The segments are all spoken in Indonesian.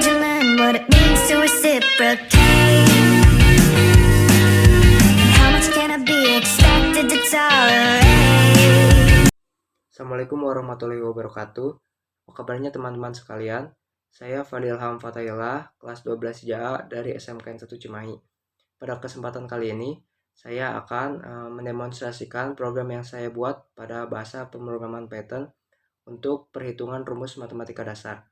Benjamin what it means to reciprocate. How much can I be expected to tolerate? Assalamualaikum warahmatullahi wabarakatuh. Apa kabarnya teman-teman sekalian? Saya Fadilham Fatayillah, kelas 12 JA dari SMKN 1 Cimahi. Pada kesempatan kali ini, saya akan mendemonstrasikan program yang saya buat pada bahasa pemrograman Python untuk perhitungan rumus matematika dasar.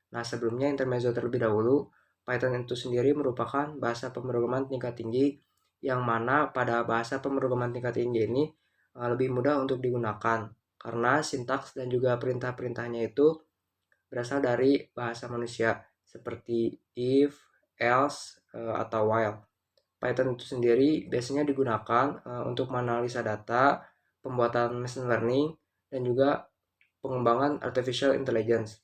Nah, sebelumnya intermezzo terlebih dahulu, Python itu sendiri merupakan bahasa pemrograman tingkat tinggi yang mana pada bahasa pemrograman tingkat tinggi ini lebih mudah untuk digunakan karena sintaks dan juga perintah-perintahnya itu berasal dari bahasa manusia seperti if, else, atau while. Python itu sendiri biasanya digunakan untuk menganalisa data, pembuatan machine learning, dan juga pengembangan artificial intelligence.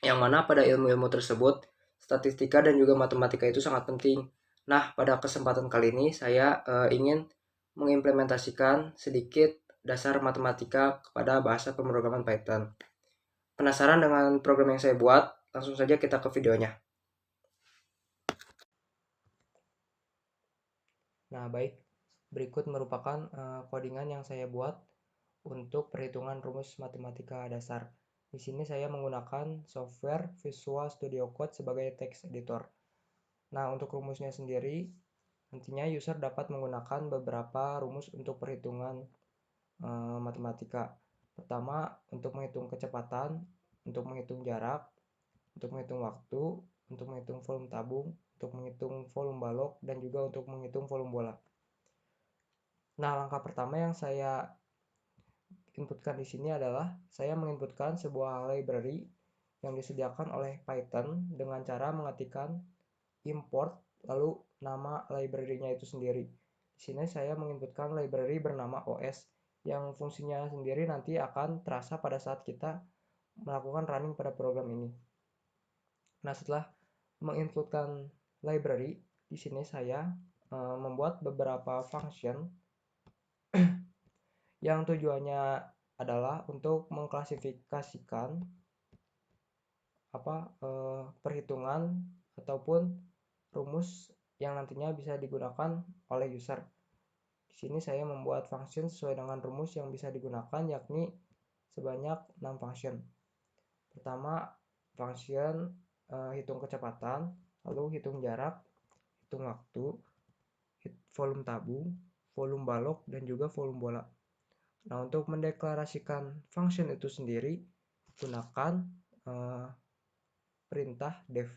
Yang mana pada ilmu-ilmu tersebut, statistika dan juga matematika itu sangat penting. Nah, pada kesempatan kali ini saya ingin mengimplementasikan sedikit dasar matematika kepada bahasa pemrograman Python. Penasaran dengan program yang saya buat? Langsung saja kita ke videonya. Nah, baik. Berikut merupakan codingan yang saya buat untuk perhitungan rumus matematika dasar. Di sini saya menggunakan software Visual Studio Code sebagai text editor. Nah, untuk rumusnya sendiri, nantinya user dapat menggunakan beberapa rumus untuk perhitungan matematika. Pertama, untuk menghitung kecepatan, untuk menghitung jarak, untuk menghitung waktu, untuk menghitung volume tabung, untuk menghitung volume balok, dan juga untuk menghitung volume bola. Nah, langkah pertama yang saya inputkan di sini adalah saya menginputkan sebuah library yang disediakan oleh Python dengan cara mengetikkan import lalu nama library-nya itu sendiri. Di sini saya menginputkan library bernama OS yang fungsinya sendiri nanti akan terasa pada saat kita melakukan running pada program ini. Nah, setelah menginputkan library, di sini saya membuat beberapa function yang tujuannya adalah untuk mengklasifikasikan perhitungan ataupun rumus yang nantinya bisa digunakan oleh user. Di sini saya membuat function sesuai dengan rumus yang bisa digunakan, yakni sebanyak 6 function. Pertama, function hitung kecepatan, lalu hitung jarak, hitung waktu, volume tabung, volume balok, dan juga volume bola. Nah, untuk mendeklarasikan function itu sendiri, gunakan perintah def.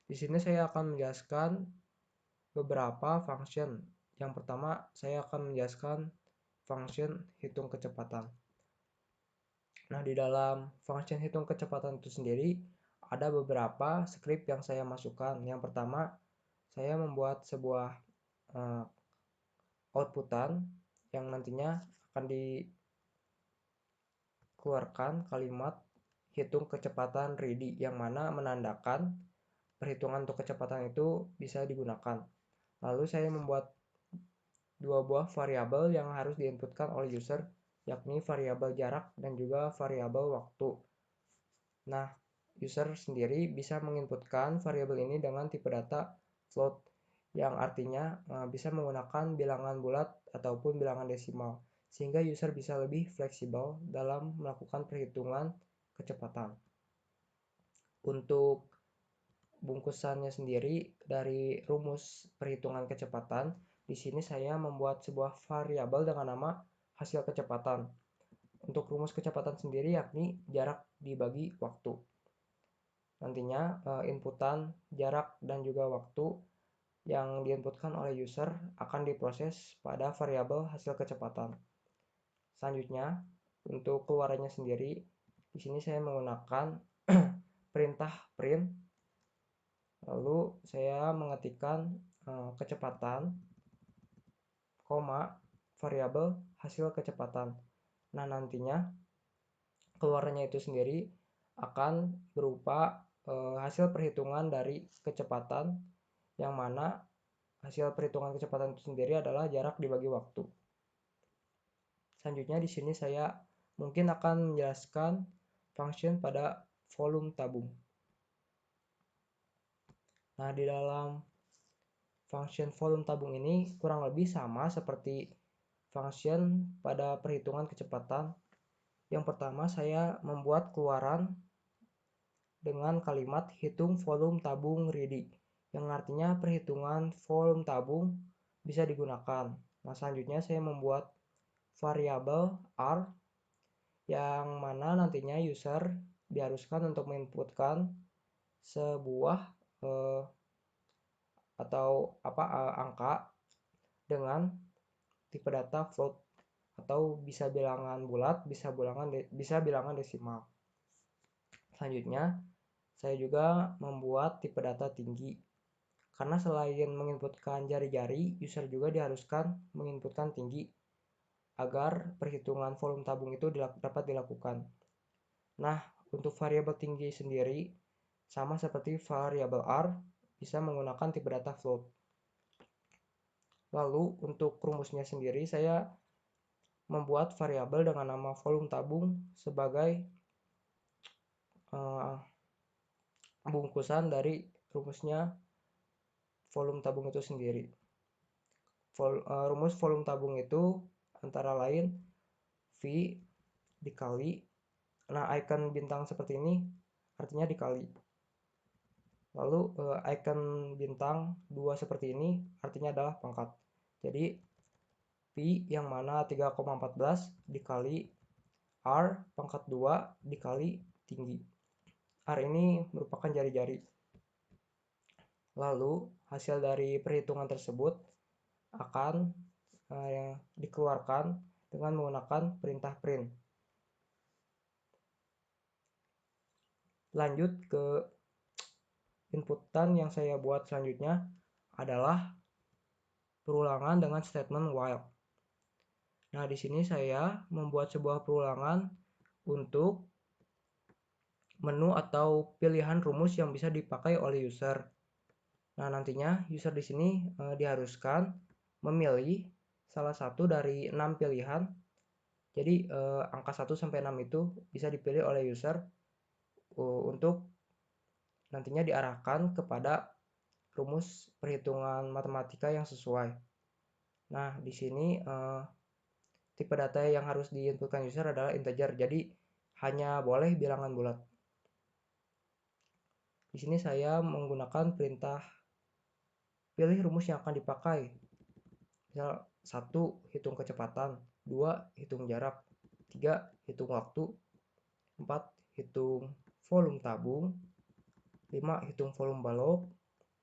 Di sini saya akan menjelaskan beberapa function. Yang pertama, saya akan menjelaskan function hitung kecepatan. Nah, di dalam function hitung kecepatan itu sendiri ada beberapa script yang saya masukkan. Yang pertama, saya membuat sebuah outputan yang nantinya akan dikeluarkan kalimat hitung kecepatan ready yang mana menandakan perhitungan untuk kecepatan itu bisa digunakan. Lalu saya membuat dua buah variabel yang harus diinputkan oleh user, yakni variabel jarak dan juga variabel waktu. Nah, user sendiri bisa menginputkan variabel ini dengan tipe data float, yang artinya bisa menggunakan bilangan bulat ataupun bilangan desimal, sehingga user bisa lebih fleksibel dalam melakukan perhitungan kecepatan. Untuk bungkusannya sendiri dari rumus perhitungan kecepatan, di sini saya membuat sebuah variabel dengan nama hasil kecepatan. Untuk rumus kecepatan sendiri yakni jarak dibagi waktu. Nantinya inputan jarak dan juga waktu yang diinputkan oleh user akan diproses pada variabel hasil kecepatan. Selanjutnya, untuk keluarannya sendiri, di sini saya menggunakan perintah print. Lalu saya mengetikkan kecepatan, variabel hasil kecepatan. Nah, nantinya keluarannya itu sendiri akan berupa hasil perhitungan dari kecepatan, yang mana hasil perhitungan kecepatan itu sendiri adalah jarak dibagi waktu. Selanjutnya di sini saya mungkin akan menjelaskan function pada volume tabung. Nah, di dalam function volume tabung ini kurang lebih sama seperti function pada perhitungan kecepatan. Yang pertama, saya membuat keluaran dengan kalimat hitung volume tabung ready, yang artinya perhitungan volume tabung bisa digunakan. Nah, selanjutnya saya membuat variabel R yang mana nantinya user diharuskan untuk menginputkan sebuah angka dengan tipe data float atau bisa bilangan bulat, bisa bilangan desimal. Selanjutnya, saya juga membuat tipe data tinggi. Karena selain menginputkan jari-jari, user juga diharuskan menginputkan tinggi agar perhitungan volume tabung itu dapat dilakukan. Nah, untuk variabel tinggi sendiri sama seperti variabel R, bisa menggunakan tipe data float. Lalu untuk rumusnya sendiri saya membuat variabel dengan nama volume tabung sebagai bungkusan dari rumusnya volume tabung itu sendiri. Rumus volume tabung itu antara lain V dikali, nah icon bintang seperti ini artinya dikali. Lalu icon bintang 2 seperti ini artinya adalah pangkat. Jadi Pi yang mana 3,14 dikali R pangkat 2 dikali tinggi. R ini merupakan jari-jari. Lalu hasil dari perhitungan tersebut akan dikeluarkan dengan menggunakan perintah print. Lanjut ke inputan yang saya buat selanjutnya adalah perulangan dengan statement while. Nah, di sini saya membuat sebuah perulangan untuk menu atau pilihan rumus yang bisa dipakai oleh user. Nah, nantinya user di sini diharuskan memilih salah satu dari 6 pilihan. Jadi angka 1 sampai 6 itu bisa dipilih oleh user untuk nantinya diarahkan kepada rumus perhitungan matematika yang sesuai. Nah, di sini tipe data yang harus diinputkan user adalah integer, jadi hanya boleh bilangan bulat. Di sini saya menggunakan perintah pilih rumus yang akan dipakai. Misal 1. Hitung kecepatan, 2. Hitung jarak, 3. Hitung waktu, 4. Hitung volume tabung, 5. Hitung volume balok,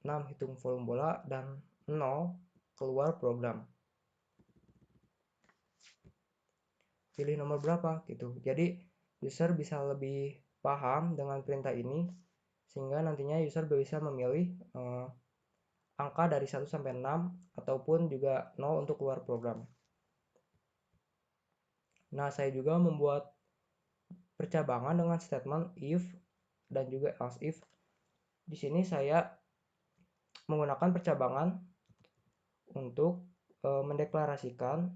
6. Hitung volume bola, dan 0. Keluar program. Pilih nomor berapa gitu. Jadi user bisa lebih paham dengan perintah ini sehingga nantinya user bisa memilih angka dari 1 sampai 6 ataupun juga 0 untuk keluar program. Nah, saya juga membuat percabangan dengan statement if dan juga else if. Di sini saya menggunakan percabangan untuk mendeklarasikan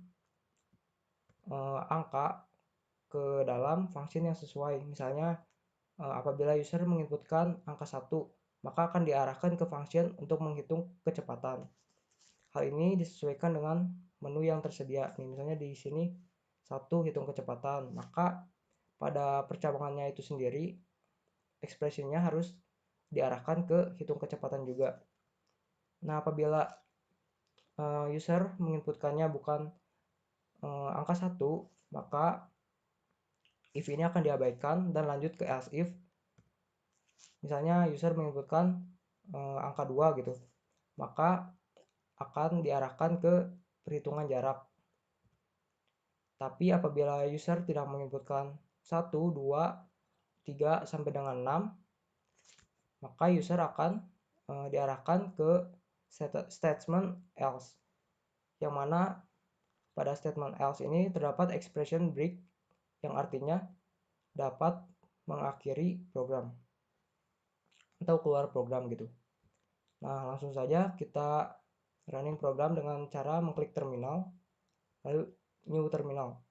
angka ke dalam function yang sesuai. Misalnya apabila user menginputkan angka 1, maka akan diarahkan ke function untuk menghitung kecepatan. Hal ini disesuaikan dengan menu yang tersedia. Nih, misalnya di sini 1 hitung kecepatan, maka pada percabangannya itu sendiri ekspresinya harus diarahkan ke hitung kecepatan juga. Nah, apabila user menginputkannya bukan angka 1, maka if ini akan diabaikan dan lanjut ke else if. Misalnya user menginputkan angka 2 gitu, maka akan diarahkan ke perhitungan jarak. Tapi apabila user tidak menginputkan 1, 2, 3 sampai dengan 6, maka user akan diarahkan ke statement else, yang mana pada statement else ini terdapat expression break yang artinya dapat mengakhiri program atau keluar program gitu. Nah, langsung saja kita running program dengan cara mengklik terminal lalu new terminal.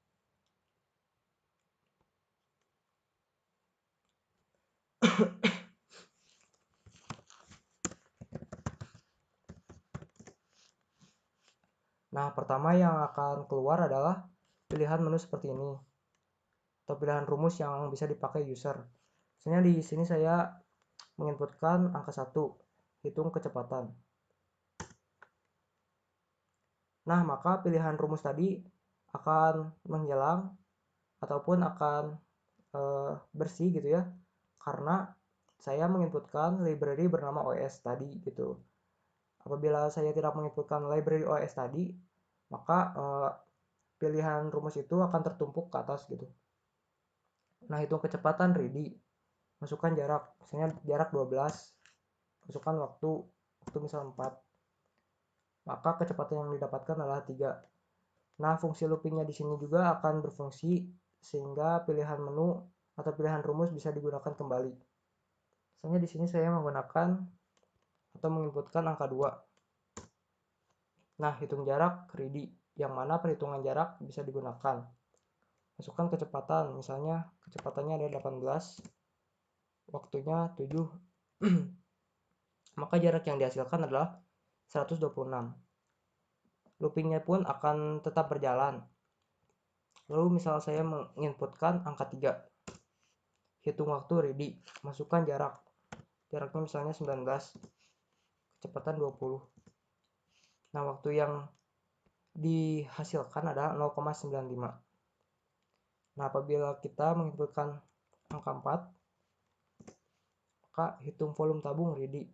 Nah, pertama yang akan keluar adalah pilihan menu seperti ini, atau pilihan rumus yang bisa dipakai user. Misalnya di sini saya menginputkan angka 1, hitung kecepatan. Nah, maka pilihan rumus tadi akan menghilang ataupun akan bersih gitu ya, karena saya menginputkan library bernama OS tadi gitu. Apabila saya tidak menginputkan library OS tadi, maka pilihan rumus itu akan tertumpuk ke atas gitu. Nah, hitung kecepatan ready, masukkan jarak, misalnya jarak 12, masukkan waktu misal 4, maka kecepatan yang didapatkan adalah 3. Nah, fungsi loopingnya di sini juga akan berfungsi sehingga pilihan menu atau pilihan rumus bisa digunakan kembali. Misalnya di sini saya menggunakan atau menginputkan angka 2. Nah, hitung jarak ready, yang mana perhitungan jarak bisa digunakan. Masukkan kecepatan, misalnya kecepatannya ada 18, waktunya 7. Maka jarak yang dihasilkan adalah 126. Loopingnya pun akan tetap berjalan. Lalu misal saya menginputkan angka 3. Hitung waktu ready, masukkan jarak. Jaraknya misalnya 19, kecepatan 20. Nah, waktu yang dihasilkan adalah 0,95. Nah, apabila kita menginputkan angka 4, maka hitung volume tabung ready,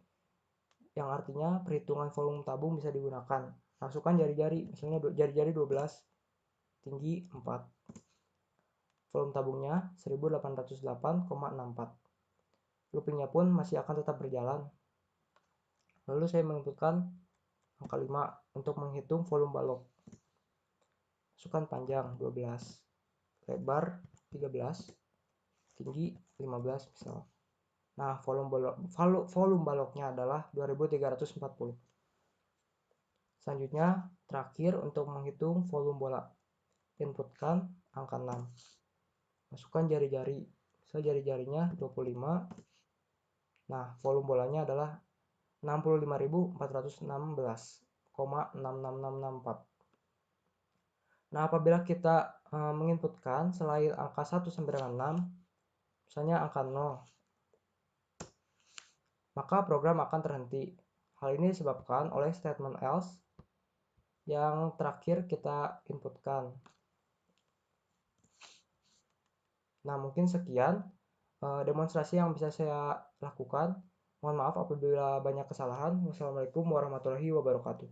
yang artinya perhitungan volume tabung bisa digunakan. Masukkan jari-jari, misalnya jari-jari 12, tinggi 4. Volume tabungnya 1808,64. Loopingnya pun masih akan tetap berjalan. Lalu saya menginputkan angka 5 untuk menghitung volume balok. Masukkan panjang 12, lebar 13, tinggi 15 misal. Nah, volume baloknya adalah 2340. Selanjutnya, terakhir untuk menghitung volume bola. Inputkan angka 6. Masukkan jari-jari. Jari-jarinya 25. Nah, volume bolanya adalah 65.416,66664. Nah, apabila kita menginputkan selain angka 1 sampai dengan 6, misalnya angka 0, maka program akan terhenti. Hal ini disebabkan oleh statement else yang terakhir kita inputkan. Nah, mungkin sekian demonstrasi yang bisa saya lakukan. Mohon maaf apabila banyak kesalahan. Wassalamualaikum warahmatullahi wabarakatuh.